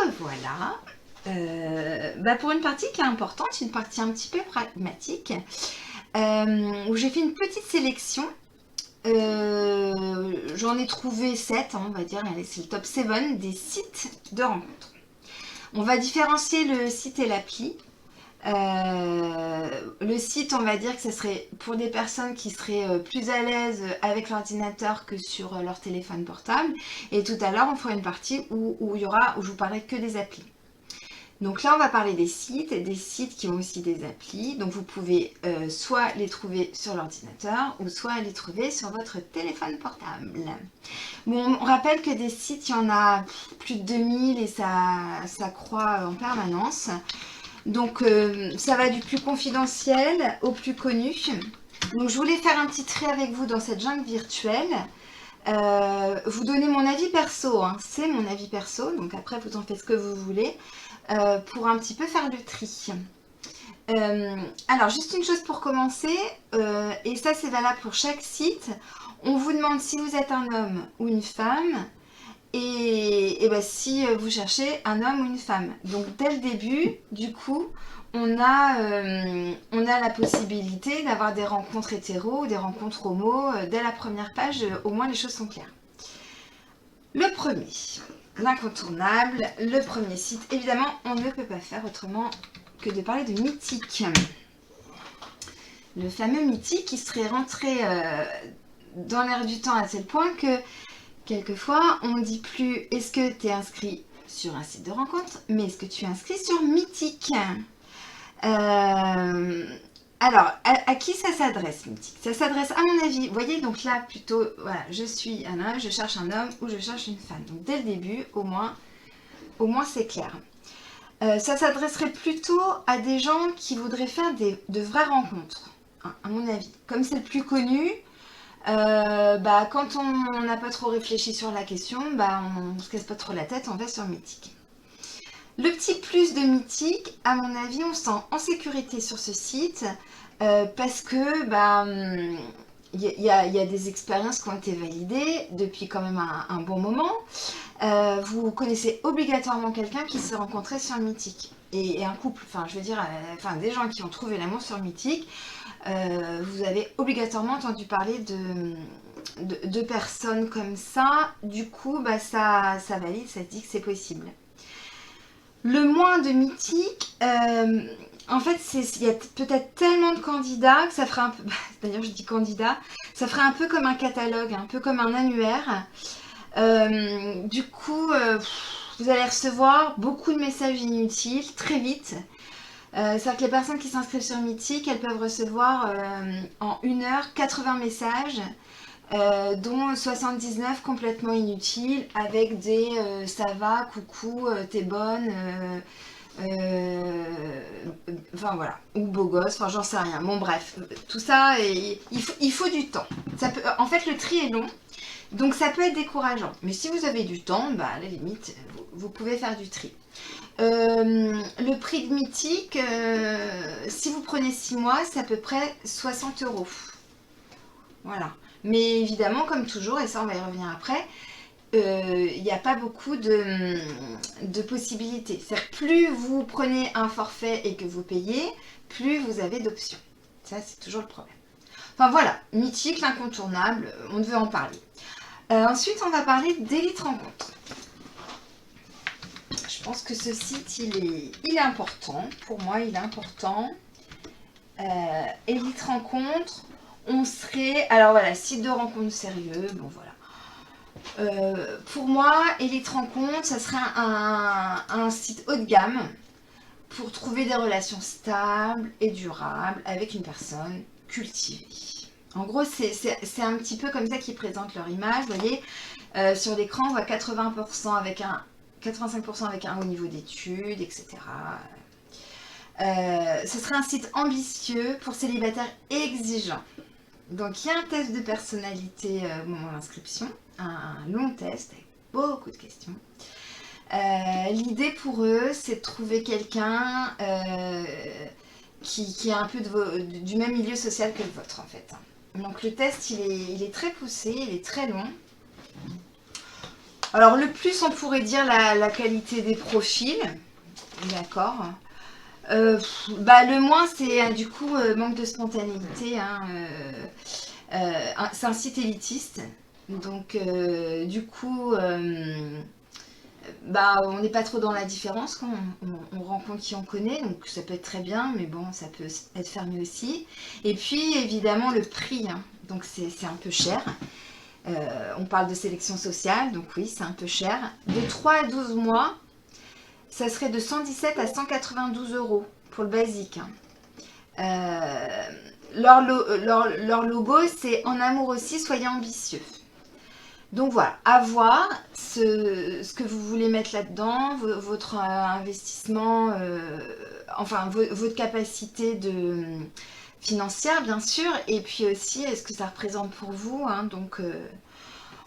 revoilà pour une partie qui est importante, une partie un petit peu pragmatique, où j'ai fait une petite sélection. J'en ai trouvé 7, on va dire, allez, c'est le top 7 des sites de rencontres. On va différencier le site et l'appli. Le site, on va dire que ce serait pour des personnes qui seraient plus à l'aise avec l'ordinateur que sur leur téléphone portable. Et tout à l'heure, on fera une partie où je vous parlerai que des applis. Donc là, on va parler des sites qui ont aussi des applis. Donc vous pouvez soit les trouver sur l'ordinateur ou soit les trouver sur votre téléphone portable. Bon, on rappelle que des sites, il y en a plus de 2000 et ça croît en permanence. Donc ça va du plus confidentiel au plus connu. Donc je voulais faire un petit trait avec vous dans cette jungle virtuelle. Vous donner mon avis perso, hein. C'est mon avis perso, donc après vous en faites ce que vous voulez, pour un petit peu faire le tri. Alors juste une chose pour commencer, et ça c'est valable pour chaque site, on vous demande si vous êtes un homme ou une femme, et si vous cherchez un homme ou une femme. Donc dès le début, du coup, on a la possibilité d'avoir des rencontres hétéros ou des rencontres homo. Dès la première page, au moins les choses sont claires. Le premier, l'incontournable, le premier site. Évidemment, on ne peut pas faire autrement que de parler de Mythique. Le fameux Mythique qui serait rentré dans l'air du temps à tel point que quelquefois, on ne dit plus « est-ce que tu es inscrit sur un site de rencontre ?» mais « est-ce que tu es inscrit sur Mythique ?» Alors, à qui ça s'adresse, Mythique? Ça s'adresse, à mon avis, vous voyez, donc là, plutôt, voilà, je suis un homme, je cherche un homme ou je cherche une femme. Donc, dès le début, au moins c'est clair. Ça s'adresserait plutôt à des gens qui voudraient faire de vraies rencontres, hein, à mon avis. Comme c'est le plus connu, quand on n'a pas trop réfléchi sur la question, on ne se casse pas trop la tête, on va sur Mythique. Le petit plus de Mythique, à mon avis, on se sent en sécurité sur ce site parce que il y a des expériences qui ont été validées depuis quand même un bon moment. Vous connaissez obligatoirement quelqu'un qui s'est rencontré sur Mythique. Et un couple, des gens qui ont trouvé l'amour sur Mythique, vous avez obligatoirement entendu parler de personnes comme ça. Du coup, ça valide, ça dit que c'est possible. Le moins de Mythique, en fait, il y a peut-être tellement de candidats que ça ferait un peu... D'ailleurs, je dis candidat, ça ferait un peu comme un catalogue, un peu comme un annuaire. Du coup, vous allez recevoir beaucoup de messages inutiles très vite. C'est-à-dire que les personnes qui s'inscrivent sur Mythique, elles peuvent recevoir en 1 heure 80 messages, dont 79 complètement inutiles, avec des ça va, coucou, t'es bonne, voilà, ou beau gosse, j'en sais rien. Bon, bref, tout ça, il faut du temps. En fait, le tri est long. Donc ça peut être décourageant, mais si vous avez du temps, à la limite, vous pouvez faire du tri. Le prix de Mythique, si vous prenez 6 mois, c'est à peu près 60 €. Voilà. Mais évidemment, comme toujours, et ça on va y revenir après, il n'y a pas beaucoup de possibilités. C'est-à-dire que plus vous prenez un forfait et que vous payez, plus vous avez d'options. Ça, c'est toujours le problème. Enfin voilà, Mythique, l'incontournable, on devait en parler. Ensuite, on va parler d'Élite Rencontre. Je pense que ce site, il est important. Pour moi, il est important. Élite Rencontre, on serait... Alors voilà, site de rencontre sérieux, bon voilà. Pour moi, Élite Rencontre, ça serait un site haut de gamme pour trouver des relations stables et durables avec une personne cultivée. En gros, c'est un petit peu comme ça qu'ils présentent leur image. Vous voyez, sur l'écran, on voit 85% avec un haut niveau d'études, etc. Ce serait un site ambitieux pour célibataires exigeants. Donc, il y a un test de personnalité au moment de l'inscription, un long test avec beaucoup de questions. L'idée pour eux, c'est de trouver quelqu'un qui est un peu du même milieu social que le vôtre, en fait. Donc le test, il est très poussé, il est très long. Alors le plus, on pourrait dire la qualité des profils, d'accord. Le moins, c'est du coup manque de spontanéité. Hein, c'est un site élitiste, donc du coup, on n'est pas trop dans la différence quand on rencontre qui on connaît, donc ça peut être très bien, mais bon, ça peut être fermé aussi. Et puis évidemment le prix, hein, donc c'est un peu cher. On parle de sélection sociale, donc oui, c'est un peu cher. De 3 à 12 mois, ça serait de 117 à 192 euros pour le basique. Hein. Leur logo, c'est En amour aussi, soyez ambitieux. Donc voilà, à voir ce que vous voulez mettre là-dedans, votre investissement, votre capacité financière bien sûr, et puis aussi ce que ça représente pour vous. Hein, donc,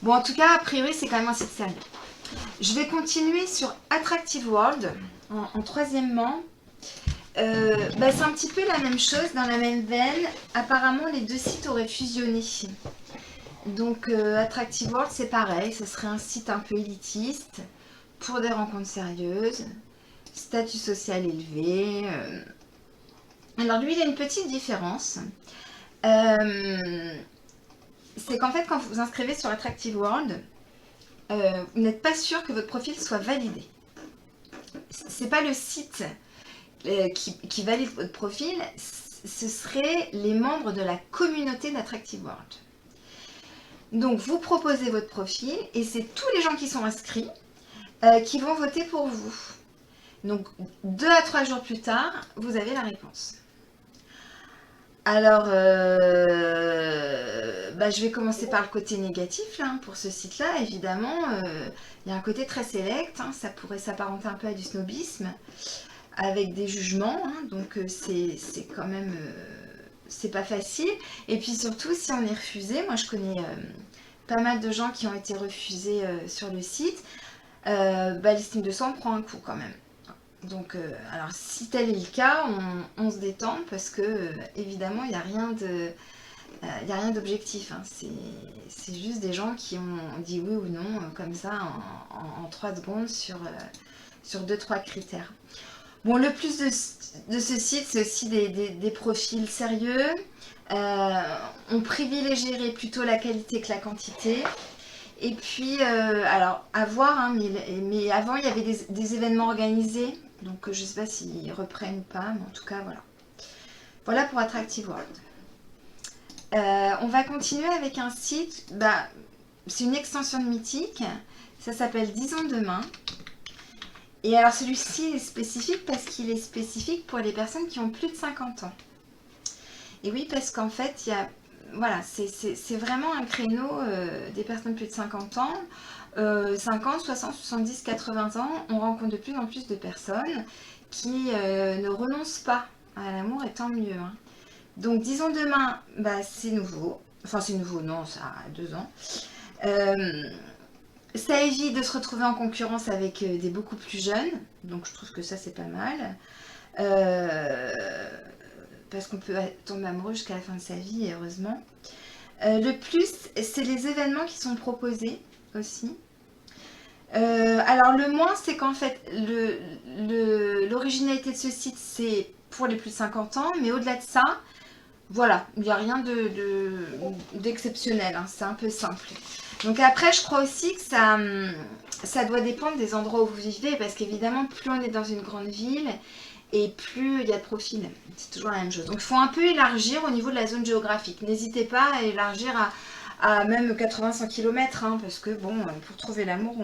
bon, en tout cas, a priori, c'est quand même un site sérieux. Je vais continuer sur Attractive World en troisièmement. C'est un petit peu la même chose, dans la même veine. Apparemment, les deux sites auraient fusionné. Donc, Attractive World, c'est pareil. Ce serait un site un peu élitiste pour des rencontres sérieuses, statut social élevé. Alors, lui, il a une petite différence. C'est qu'en fait, quand vous vous inscrivez sur Attractive World, vous n'êtes pas sûr que votre profil soit validé. C'est pas le site qui valide votre profil, ce seraient les membres de la communauté d'Attractive World. Donc vous proposez votre profil et c'est tous les gens qui sont inscrits qui vont voter pour vous. Donc 2 à 3 jours plus tard, vous avez la réponse. Alors, je vais commencer par le côté négatif là, pour ce site-là. Évidemment, il y a un côté très sélect, hein, ça pourrait s'apparenter un peu à du snobisme, avec des jugements, hein, donc c'est quand même, c'est pas facile. Et puis surtout, si on est refusé, moi je connais pas mal de gens qui ont été refusés sur le site, l'estime de soi prend un coup quand même. Donc, alors si tel est le cas, on se détend parce que évidemment il n'y a rien d'objectif. Hein. C'est juste des gens qui ont dit oui ou non comme ça en 3 secondes sur 2-3 critères. Bon, le plus de ce site, c'est aussi des profils sérieux. On privilégierait plutôt la qualité que la quantité. Et puis, alors, à voir, hein, mais avant, il y avait des événements organisés. Donc, je ne sais pas s'ils reprennent ou pas, mais en tout cas, voilà. Voilà pour Attractive World. On va continuer avec un site, c'est une extension de Mythique. Ça s'appelle Disons Demain. Et alors, celui-ci est spécifique parce qu'il est spécifique pour les personnes qui ont plus de 50 ans. Et oui, parce qu'en fait, il y a... Voilà, c'est vraiment un créneau des personnes plus de 50 ans. 50, 60, 70, 80 ans, on rencontre de plus en plus de personnes qui ne renoncent pas à l'amour et tant mieux. Hein. Donc, Disons Demain, c'est nouveau. Enfin, c'est nouveau, non, ça a 2 ans. Ça évite de se retrouver en concurrence avec des beaucoup plus jeunes. Donc, je trouve que ça, c'est pas mal. Parce qu'on peut tomber amoureux jusqu'à la fin de sa vie, et heureusement. Le plus, c'est les événements qui sont proposés aussi. Alors le moins, c'est qu'en fait, l'originalité de ce site, c'est pour les plus de 50 ans, mais au-delà de ça, voilà, il n'y a rien d'exceptionnel, hein, c'est un peu simple. Donc après, je crois aussi que ça doit dépendre des endroits où vous vivez, parce qu'évidemment, plus on est dans une grande ville, et plus il y a de profils. C'est toujours la même chose. Donc il faut un peu élargir au niveau de la zone géographique. N'hésitez pas à élargir à même 80-100 km, hein, parce que bon, pour trouver l'amour,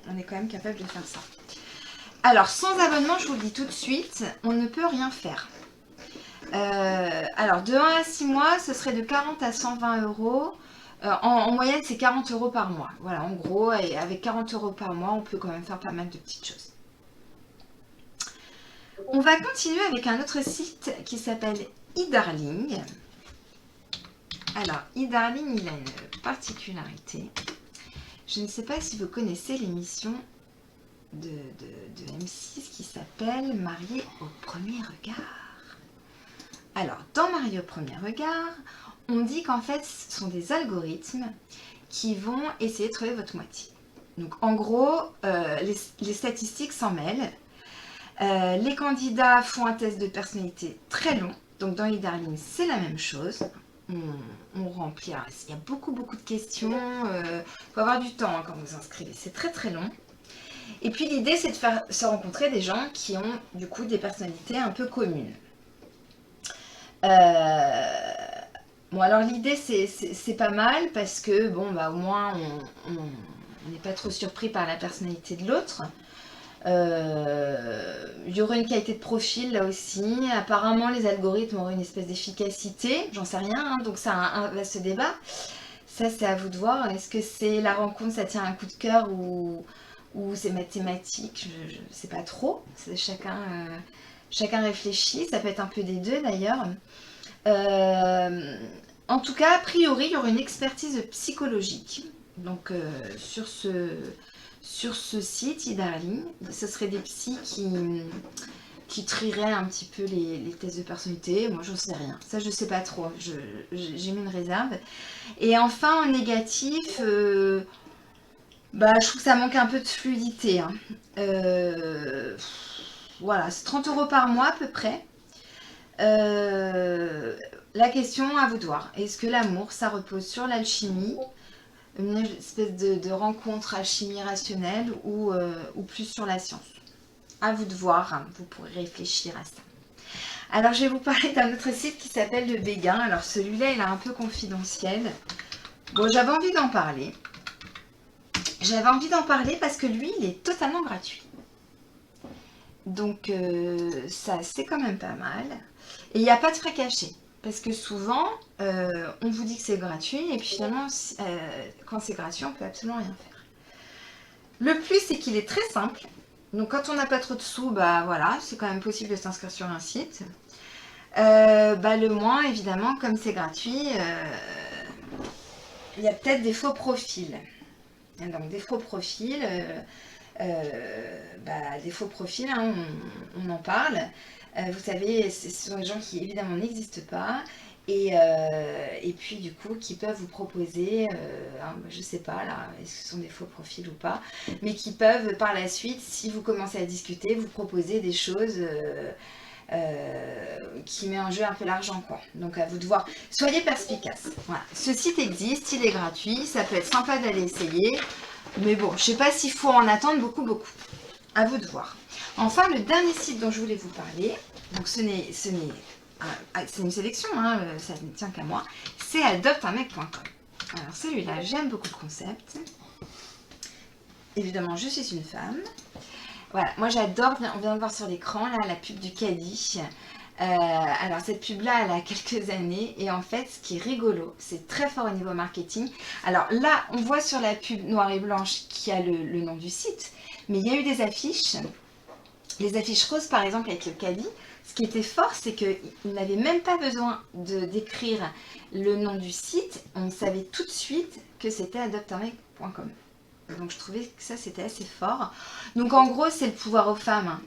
on est quand même capable de faire ça. Alors, sans abonnement, je vous le dis tout de suite, on ne peut rien faire. Alors, de 1 à 6 mois, ce serait de 40 à 120 euros. En moyenne, c'est 40 euros par mois. Voilà, en gros, et avec 40 euros par mois, on peut quand même faire pas mal de petites choses. On va continuer avec un autre site qui s'appelle eDarling. Alors, eDarling, il a une particularité. Je ne sais pas si vous connaissez l'émission de M6 qui s'appelle Marié au premier regard. Alors, dans Marié au premier regard, on dit qu'en fait, ce sont des algorithmes qui vont essayer de trouver votre moitié. Donc en gros, les statistiques s'en mêlent. Les candidats font un test de personnalité très long. Donc dans e-darling, c'est la même chose. On remplit. Alors, il y a beaucoup de questions. Faut avoir du temps quand vous inscrivez. C'est très très long. Et puis l'idée, c'est de faire se rencontrer des gens qui ont du coup des personnalités un peu communes. Bon, alors l'idée, c'est pas mal parce que bon, bah au moins on n'est pas trop surpris par la personnalité de l'autre. Il y aurait une qualité de profil là aussi. Apparemment, les algorithmes auraient une espèce d'efficacité. J'en sais rien, hein, donc ça a un vaste débat. Ça, c'est à vous de voir. Est-ce que c'est la rencontre, ça tient un coup de cœur ou c'est mathématique? Je ne sais pas trop. Chacun réfléchit. Ça peut être un peu des deux d'ailleurs. En tout cas, a priori, il y aurait une expertise psychologique. Donc, sur ce site, e-darling, ce serait des psys qui trieraient un petit peu les tests de personnalité. Moi, j'en sais rien. Ça, je sais pas trop. J'ai mis une réserve. Et enfin, en négatif, je trouve que ça manque un peu de fluidité. Hein. Voilà, c'est 30 € par mois à peu près. La question, à vous de voir. Est-ce que l'amour, ça repose sur l'alchimie, une espèce de rencontre alchimie rationnelle ou plus sur la science? À vous de voir, hein, vous pourrez réfléchir à ça. Alors, je vais vous parler d'un autre site qui s'appelle Le Béguin. Alors, celui-là, il est un peu confidentiel. Bon, j'avais envie d'en parler. J'avais envie d'en parler parce que lui, il est totalement gratuit. Donc, ça, c'est quand même pas mal. Et il n'y a pas de frais cachés. Parce que souvent, on vous dit que c'est gratuit. Et puis finalement, quand c'est gratuit, on ne peut absolument rien faire. Le plus, c'est qu'il est très simple. Donc, quand on n'a pas trop de sous, voilà, c'est quand même possible de s'inscrire sur un site. Le moins, évidemment, comme c'est gratuit, il y a peut-être des faux profils. Donc, des faux profils... des faux profils, hein, on en parle. Vous savez, ce sont des gens qui évidemment n'existent pas et puis du coup qui peuvent vous proposer, je sais pas là, est-ce que ce sont des faux profils ou pas, mais qui peuvent par la suite, si vous commencez à discuter, vous proposer des choses qui met en jeu un peu l'argent, quoi. Donc à vous de voir. Soyez perspicaces. Voilà. Ce site existe, il est gratuit, ça peut être sympa d'aller essayer. Mais bon, je sais pas s'il faut en attendre beaucoup. À vous de voir. Enfin, le dernier site dont je voulais vous parler, donc c'est une sélection, hein, ça ne tient qu'à moi, c'est adopteunmec.com. Alors celui-là, j'aime beaucoup le concept. Évidemment, je suis une femme. Voilà, moi j'adore, on vient de voir sur l'écran, là, la pub du caddie. Alors cette pub-là, elle a quelques années et en fait, ce qui est rigolo, c'est très fort au niveau marketing. Alors là, on voit sur la pub noire et blanche qu'il y a le nom du site, mais il y a eu des affiches. Les affiches roses, par exemple, avec le caddie. Ce qui était fort, c'est qu'il n'avait même pas besoin d'écrire le nom du site. On savait tout de suite que c'était adopteunmec.com. Donc je trouvais que ça, c'était assez fort. Donc en gros, c'est le pouvoir aux femmes.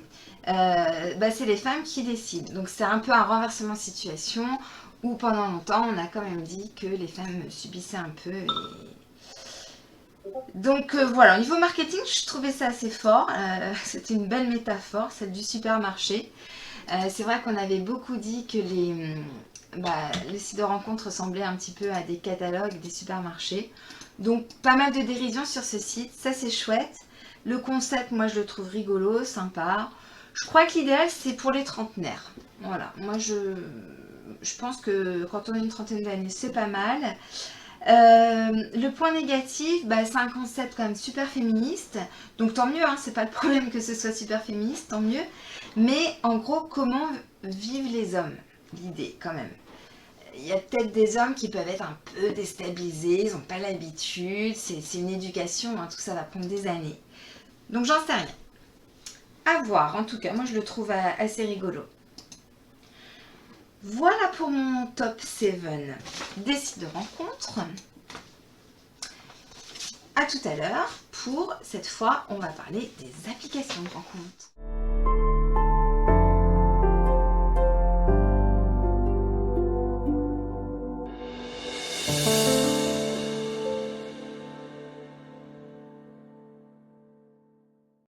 Hein. C'est les femmes qui décident. Donc c'est un peu un renversement de situation où pendant longtemps on a quand même dit que les femmes subissaient un peu. Donc voilà, au niveau marketing, je trouvais ça assez fort. C'était une belle métaphore, celle du supermarché. C'est vrai qu'on avait beaucoup dit que les sites de rencontres ressemblaient un petit peu à des catalogues, des supermarchés. Donc pas mal de dérision sur ce site, ça c'est chouette. Le concept, moi je le trouve rigolo, sympa. Je crois que l'idéal, c'est pour les trentenaires. Voilà, moi je pense que quand on a une trentaine d'années, c'est pas mal. Le point négatif, c'est un concept quand même super féministe. Donc tant mieux, hein, c'est pas le problème que ce soit super féministe, tant mieux. Mais en gros, comment vivent les hommes? L'idée quand même. Il y a peut-être des hommes qui peuvent être un peu déstabilisés, ils n'ont pas l'habitude, c'est une éducation, hein, tout ça va prendre des années. Donc j'en sais rien. À voir, en tout cas, moi je le trouve assez rigolo. Voilà pour mon top 7 des sites de rencontres. À tout à l'heure. Pour cette fois, on va parler des applications de rencontres.